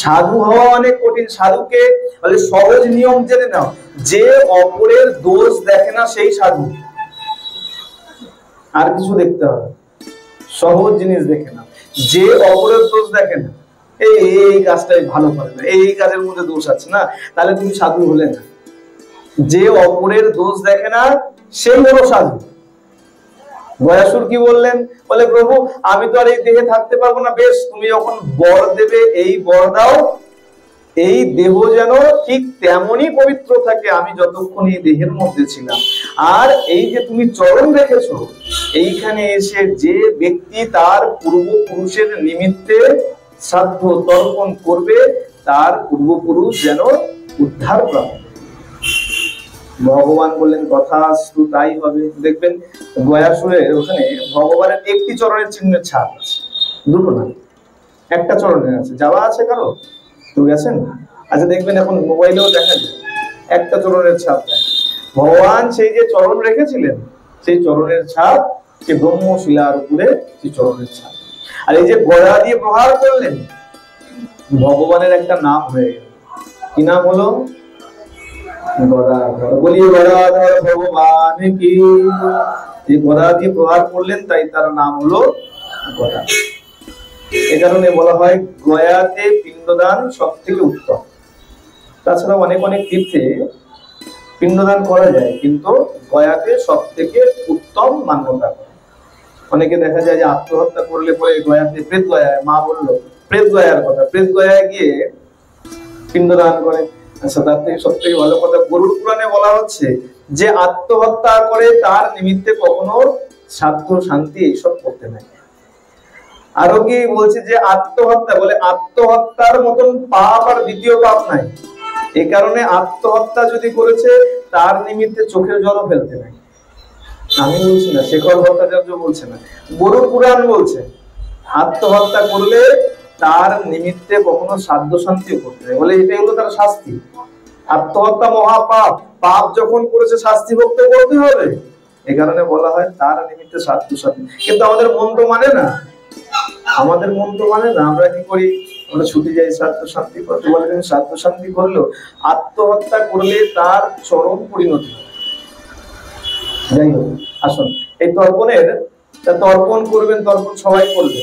সাধু হওয়া অনেক কঠিন। সাধুকে বলে সহজ নিয়ম জেনে নাও, যে অপরের দোষ দেখে না সেই সাধু। আর কিছু দেখতে হবে, সহজ জিনিস দেখে না, যে অপরের দোষ দেখে না, এই কাজটাই ভালো করে না, এই কাজের মধ্যে দোষ আছে না, তাহলে তুমি সাধু হলে না। যে অপরের দোষ দেখে না সেই হলো সাধু। গয়াসুর কি বললেন? বলে প্রভু আমি তো আর এই দেহে থাকতে পারবো না, বেশ তুমি যখন বর দেবে এই বর দাও, এই দেহ যেন ঠিক তেমনই পবিত্র থাকে আমি যতক্ষণ এই দেহের মধ্যে ছিলাম। আর এই যে তুমি চরণ রেখেছো, এইখানে এসে যে ব্যক্তি তার পূর্বপুরুষের নিমিত্তে শ্রাদ্ধ তর্পণ করবে, তার পূর্বপুরুষ যেন উদ্ধার প্রাপ্ত। ভগবান বললেন তথাস্তু, তাই হবে। দেখবেন গয়াসুরের ওখানে ভগবানের একটি চরণের চিহ্নের ছাপ আছে, দুটো না, একটা চরণের আছে। যাওয়া আছে কারো? তো গেছেন? আচ্ছা দেখবেন এখন মোবাইলেও দেখা যায় একটা চরণের ছাপ দেয়। ভগবান সেই যে চরণ রেখেছিলেন সেই চরণের ছাপ, সে ব্রহ্মশিলার উপরে সেই চরণের ছাপ। আর এই যে গদা দিয়ে প্রহার করলেন, ভগবানের একটা নাম হয়ে গেল। কি নাম হলো? গদাধর। বলিয়ে গদাধর ভগবান কি। যে গদা দিয়ে প্রহার করলেন তাই তার নাম হলো গদাধর। এ কারণে বলা হয় গয়াতে পিণ্ডদান সব থেকে উত্তম। তাছাড়া অনেক অনেক তীর্থে পিণ্ডদান করা যায়, কিন্তু গয়াতে সব থেকে উত্তম মান্যতা। অনেকে দেখা যায় যে আত্মহত্যা করলে পরে গয়াতে, প্রেত গয়ায়, মা বললো প্রেত গয়ার কথা, প্রেত গয়ায় গিয়ে পিণ্ডদান করে। আচ্ছা তার থেকে সব থেকে ভালো কথা গরুড় পুরাণে বলা হচ্ছে যে আত্মহত্যা করে তার নিমিত্তে কখনো স্বার্থ শান্তি এইসব করতে নাই। আরো কি বলছে যে আত্মহত্যা, বলে আত্মহত্যার মতন পাপ আর দ্বিতীয় পাপ নাই। এই কারণে আত্মহত্যা যদি করেছে তার নিমিত্তে চোখের জলও ফেলতে নাই। আমি বলছি না, শেখর ভট্টাচার্য বলছে না, গরুড় পুরাণ বলছে আত্মহত্যা করলে তার নিমিত্তে কখনো সাধ্য শান্তিও করতে নেই। বলে এটাই হলো তার শাস্তি। আত্মহত্যা মহাপাপ, পাপ যখন করেছে শাস্তি ভোগ তো করতে হবে। এই কারণে বলা হয় তার নিমিত্তে সাধ্য শান্তি। কিন্তু আমাদের মন তো মানে না, আমাদের মন তো মানে না। আমরা কি করি? আমরা ছুটি যাই সাধ্য শান্তি করতে, বলে কিন্তু সাধ্য শান্তি করলেও আত্মহত্যা করলে তার চরম পরিণতি। যাই হোক, আসুন এই তর্পণের, তর্পণ করবেন, তর্পণ সবাই করবে,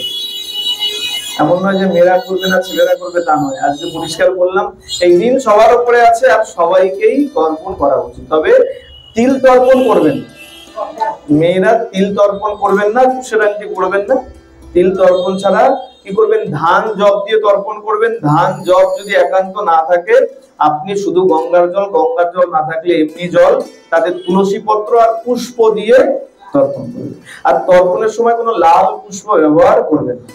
এমন নয় যে মেয়েরা করবে না ছেলেরা করবে তা নয়। আজকে পরিষ্কার করলাম এই দিন সবার উপরে আছে আর সবাইকেই তর্পণ করা উচিত। তবে তিল তর্পণ করবেন, মেয়েরা তিল তর্পণ করবেন না, কুশের আংটি করবেন না। তিল তর্পণ ছাড়া কি করবেন? ধান জব দিয়ে তর্পণ করবেন। ধান জব যদি একান্ত না থাকে, আপনি শুধু গঙ্গার জল, গঙ্গার জল না থাকলে এমনি জল, তাতে তুলসী পত্র আর পুষ্প দিয়ে তর্পণ করবেন। আর তর্পণের সময় কোনো লাল পুষ্প ব্যবহার করবেন না।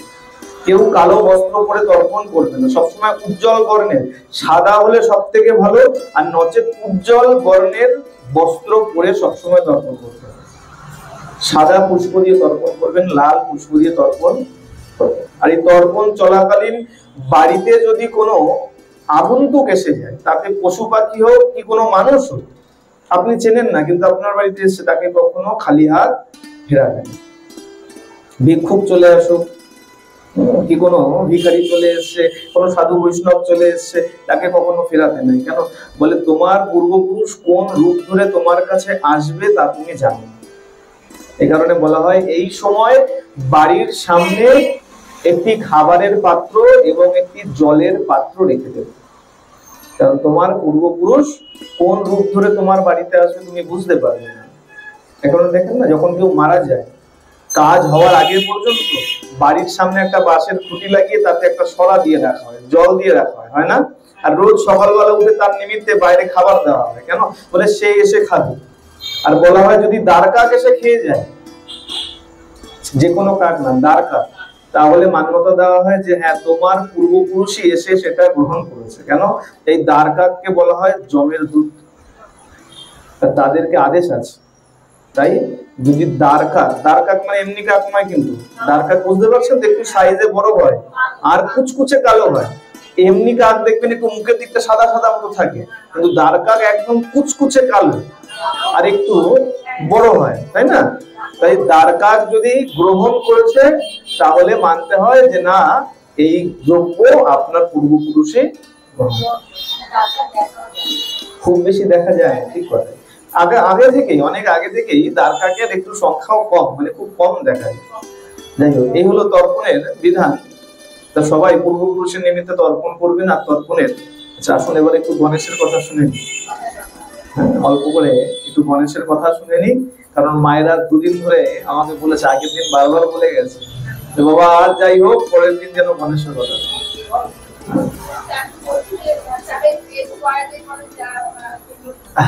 কেউ কালো বস্ত্র পরে তর্পণ করবে না, সবসময় উজ্জ্বল বর্ণের, সাদা হলে সব থেকে ভালো, আর নচেত উজ্জ্বল বর্ণের বস্ত্র পরে সবসময় তর্পণ করতে হবে। সাদা পুষ্প দিয়ে তর্পণ করবেন, লাল পুষ্প দিয়ে তর্পণ করবেন। আর এই তর্পণ চলাকালীন বাড়িতে যদি কোনো আগন্তুক এসে যায়, তাকে পশু পাখি হোক কি কোনো মানুষ হোক, আপনি চেনেন না কিন্তু আপনার বাড়িতে এসে, তাকে কখনো খালি হাত ফেরাবেন। ভিক্ষুক চলে আসুক, কি কোনো ভিখারি চলে এসছে, কোনো সাধু বৈষ্ণব চলে এসছে, তাকে কখনো ফেরাতে নাই। কেন? বলে তোমার পূর্বপুরুষ কোন রূপ ধরে তোমার কাছে আসবে তা তুমি জানো। এই কারণে বলা হয় এই সময় বাড়ির সামনে একটি খাবারের পাত্র এবং একটি জলের পাত্র রেখে দেবে, কারণ তোমার পূর্বপুরুষ কোন রূপ ধরে তোমার বাড়িতে আসবে তুমি বুঝতে পারবে না। এখন দেখেন না, যখন কেউ মারা যায় কাজ হওয়ার আগে পর্যন্ত বাড়ির সামনে একটা বাঁশের খুঁটি লাগিয়ে তাতে একটা সরা দিয়ে রাখা হয়, জল দিয়ে রাখা হয়, হয় না? আর রোজ সকালবেলা উঠে তার নিমিত্তে বাইরে খাবার দেওয়া হয়। কেন? বলে সে এসে খাবে। আর বলা হয় যদি দ্বার কাক এসে খেয়ে যায়, যে কোনো কাক না, দ্বার কাক, তাহলে মান্যতা দেওয়া হয় যে হ্যাঁ তোমার পূর্বপুরুষই এসে সেটা গ্রহণ করেছে। কেন? এই দ্বার কাককে বলা হয় জমের দূত, তাদেরকে আদেশ আছে। তাই যদি দ্বার কাক মানে এমনি কাক নয়, কিন্তু দ্বার কাক বুঝতে পারছেন, একটু সাইজে বড় হয় আর কুচকুচে কালো হয়। এমনি কাক দেখবেন একটু মুখের দিকটা সাদা সাদা মতো থাকে, কিন্তু দ্বার কাক একদম কুচকুচে কালো আর একটু বড় হয়, তাই না? তাই দ্বার কাক যদি গ্রহণ করেছে তাহলে মানতে হয় যে না, এই দ্রব্য আপনার পূর্বপুরুষে। খুব বেশি দেখা যায় না, ঠিক কথা। আগে থেকেই, অনেক আগে থেকেই দ্বার কাকের একটু সংখ্যাও কম, মানে খুব কম দেখা যায়। যাই হোক, এই হলো তর্পণের বিধান। তা সবাই পূর্বপুরুষের নিমিত্তে তর্পণ করবেন। আর তর্পণের, আচ্ছা আসুন এবার একটু গণেশের কথা শুনে নি। অল্প করে একটু গণেশের কথা শুনে নি, কারণ মায়েরা দুদিন ধরে আমাকে বলেছে, আগের দিন বারবার বলে গেছে যে বাবা আর যাই হোক পরের দিন যেন গণেশের কথা।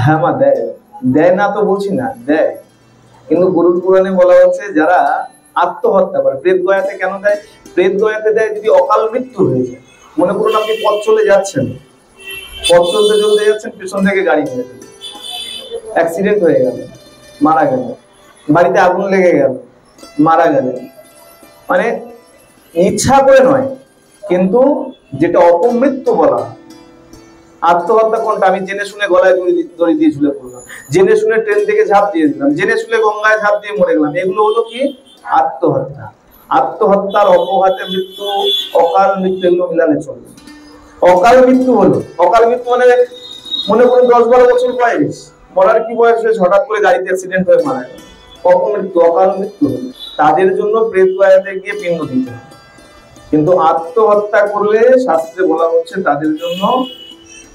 হ্যাঁ মা, দেয় দেয় না তো বলছি না, দেয়। কিন্তু গরুর পুরাণে বলা হচ্ছে যারা আত্মহত্যা করে, প্রেত গয়াতে কেন দেয়? প্রেত গয়াতে দেয় যদি অকাল মৃত্যু হয়ে যায়। মনে করুন আপনি পথ চলে যাচ্ছেন, পথ চলতে চলতে যাচ্ছেন, পেছন থেকে গাড়ি নিয়ে অ্যাক্সিডেন্ট হয়ে গেল, মারা গেল, বাড়িতে আগুন লেগে গেল, মারা গেল, মানে ইচ্ছা করে নয়, কিন্তু যেটা অপমৃত্যু বলা। আত্মহত্যা কোনটা? আমি জেনে শুনে গলায় দড়ি দিয়ে ঝুলে পড়লাম, জেনে শুনে ট্রেন থেকে ঝাঁপ দিয়ে দিলাম, জেনে শুনে গঙ্গায় ঝাঁপ দিয়ে মরে গেলাম, এগুলো হলো কি? আত্মহত্যা। আত্মহত্যার অপঘাতে মৃত্যু, অকাল মৃত্যু, এগুলো মিলালে চলবে। অকাল মৃত্যু হলো, অকাল মৃত্যু মানে মনে করুন 10-12 বছর বয়স, মরার কি বয়স হয়েছে, হঠাৎ করে গাড়িতে অ্যাক্সিডেন্ট হয়ে মারা গেল, অপমৃত্যু, অকাল মৃত্যু হলো। তাদের জন্য প্রেত গয়াতে গিয়ে পিণ্ড দিতে হবে। কিন্তু আত্মহত্যা করলে শাস্ত্রে বলা হচ্ছে তাদের জন্য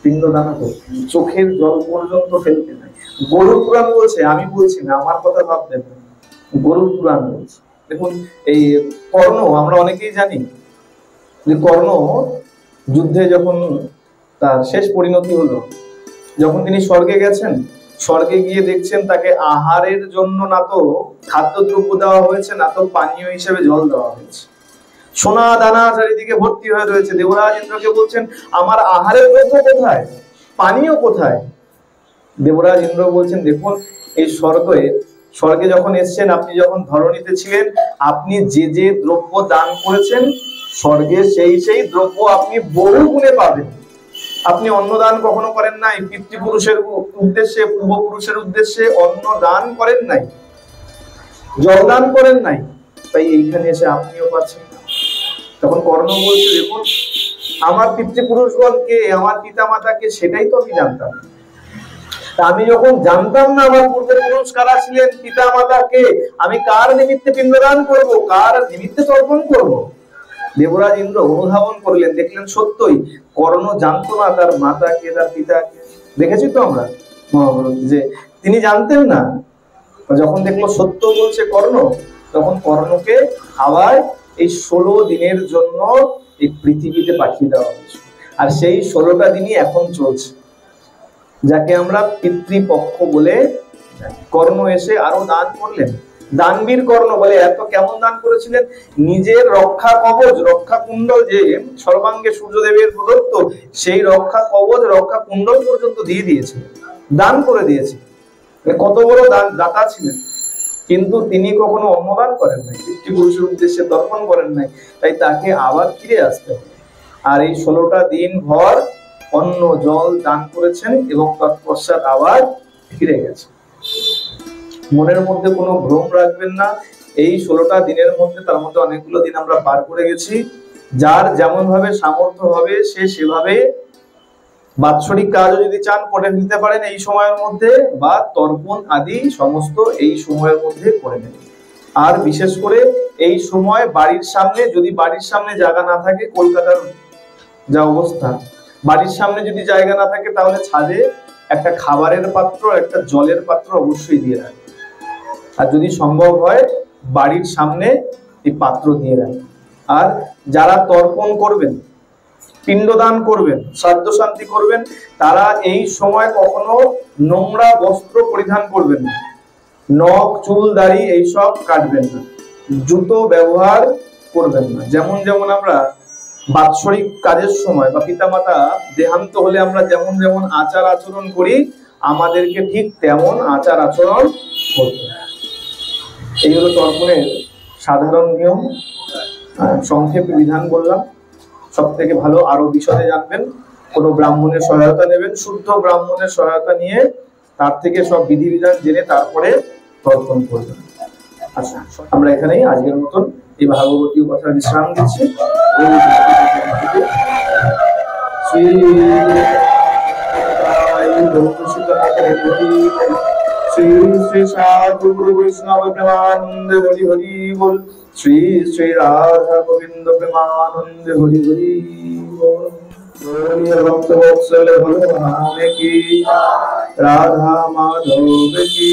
পিণ্ডদান করতে, চোখের জল পর্যন্ত ফেলতে নাই। গরুর পুরাণ বলছে, আমি বলছি না, আমার কথা ভাববেন না, গরুর পুরাণ বলছে। দেখুন এই কর্ণ, আমরা অনেকেই জানি যে কর্ণ যুদ্ধে যখন তার শেষ পরিণতি হলো, যখন তিনি স্বর্গে গেছেন, স্বর্গে গিয়ে দেখছেন তাকে আহারের জন্য না তো খাদ্যদ্রব্য দেওয়া হয়েছে, না তো পানীয় হিসেবে জল দেওয়া হয়েছে। সোনা দানা চারিদিকে ভর্তি হয়ে রয়েছে। দেবরাজ ইন্দ্রকে বলছেন আমার আহারের দ্রব্য কোথায়, পানীয় কোথায়? দেবরাজ ইন্দ্র বলছেন দেখুন এই স্বর্গে যখন এসছেন, আপনি যখন ধরণীতে ছিলেন, আপনি যে যে দ্রব্য দান করেছেন স্বর্গে সেই সেই দ্রব্য আপনি বহু গুণে পাবেন। আপনি অন্ন দান কখনো করেন নাই, পিতৃপুরুষের উদ্দেশ্যে, পূর্বপুরুষের উদ্দেশ্যে অন্ন দান করেন নাই, জল দান করেন নাই, তাই এইখানে এসে আপনিও পাচ্ছেন। তখন কর্ণ বলছে দেখুন আমার পিতৃপুরুষগণকে, আমার পিতা মাতাকে, সেটাই তো আমি জানতাম। তা আমি যখন জানতাম না আমার পূর্বপুরুষ কারা ছিলেন, পিতা মাতাকে, আমি কার নিমিত্তে পিণ্ডদান করব, কার নিমিত্তে তর্পণ করব? দেবরাজ ইন্দ্র অনুধাবন করলেন, দেখলেন সত্যই কর্ণ জানতো না তার মাতাকে, তার পিতাকে। দেখেছি তো আমরা যে তিনি জানতেন না। যখন দেখলো সত্য বলছে কর্ণ, তখন কর্ণকে আবার এই 16 দিনের জন্য এই পৃথিবীতে পাঠিয়ে দেওয়া হয়েছে। আর সেই 16টা দিনই এখন চলছে, যাকে আমরা পিতৃপক্ষ বলে। কর্ণ এসে আরো দান করলেন। দানবীর কর্ণ বলে এত কেমন দান করেছিলেন, নিজের রক্ষা কবচ, রক্ষা কুণ্ডল যে সর্বাঙ্গে সূর্যদেবের প্রদত্ত, সেই রক্ষা কবচ, রক্ষা কুণ্ডল পর্যন্ত দিয়ে দিয়েছে, দান করে দিয়েছে। কত বড় দাতা ছিলেন। কিন্তু তিনি কখনো অন্নদান করেন নাই, পিতৃপুরুষের উদ্দেশ্যে তর্পণ করেন নাই, তাই তাকে আবার ফিরে আসতে হবে। আর এই 16টা দিন ভর অন্ন জল দান করেছেন এবং তৎপশ্চাৎ আবার ফিরে গেছে। মনের মধ্যে কোনো ভ্রম রাখবেন না, এই 16টা দিনের মধ্যে, তার মধ্যে অনেকগুলো দিন আমরা পার করে গেছি, যার যেমন ভাবে সামর্থ্য হবে সে সেভাবে বাৎসরিক কাজও যদি চান করে নিতে পারেন এই সময়ের মধ্যে, বা তর্পণ আদি সমস্ত এই সময়ের মধ্যে করে নেবেন। আর বিশেষ করে এই সময় বাড়ির সামনে, যদি বাড়ির সামনে জায়গা না থাকে, কলকাতার যা অবস্থা, বাড়ির সামনে যদি জায়গা না থাকে তাহলে ছাদে একটা খাবারের পাত্র, একটা জলের পাত্র অবশ্যই দিয়ে রাখবেন। আর যদি সম্ভব হয় বাড়ির সামনে এই পাত্র দিয়ে রাখবেন। আর যারা তর্পণ করবেন, পিণ্ডদান করবেন, শ্রাদ্ধ শান্তি করবেন, তারা এই সময় কখনো নোংরা বস্ত্র পরিধান করবেন না, নখ চুল দাড়ি এইসব কাটবেন না, জুতো ব্যবহার করবেন না। যেমন যেমন আমরা বাৎসরিক কাজের সময় বা পিতামাতা দেহান্ত হলে আমরা যেমন যেমন আচার আচরণ করি, আমাদেরকে ঠিক তেমন আচার আচরণ করতে হবে। এই হলো তর্পণের সাধারণ নিয়ম, সংক্ষেপে বিধান বললাম। সব থেকে ভালো আরো বিশদে জানবেন, কোনো ব্রাহ্মণের সহায়তা নেবেন, শুদ্ধ ব্রাহ্মণের সহায়তা নিয়ে তার থেকে সব বিধিবিধান জেনে তারপরে তর্পণ করবেন। আচ্ছা, আমরা এখানেই আজকের মতন এই ভাগবতীয় কথা বিশ্রাম দিচ্ছি। শ্রী শ্রী সাধু গুরু বৈষ্ণব প্রেমানন্দে হরি হরি বল। শ্রী শ্রী রাধা গোবিন্দ প্রেমানন্দে হরি হরি বল। ভক্ত বৎসল ভগবান কি, রাধা মাধব কি,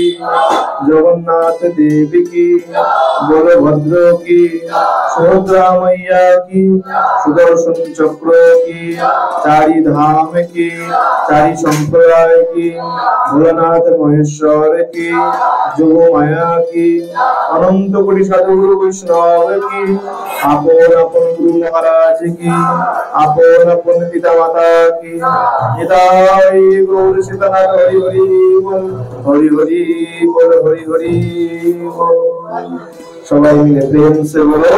জগন্নাথ দেব কি, বলভদ্র কি, সুভদ্রা मैया की, सुदर्शन चक्र की, चारि धाम की, चारि संप्रदाय की, भोलानाथ महेश्वर की, जोग माया की, अनंत कोटि साधु वैष्णव की, आपन आपन गुरु महाराज की, आपन आपन पिता माता की, निताई गौर सीतानाथ हरि हरि बोल, हरि हरि बोल, हरि हरि बोल। সবাই মিলে প্রেম সে বলো।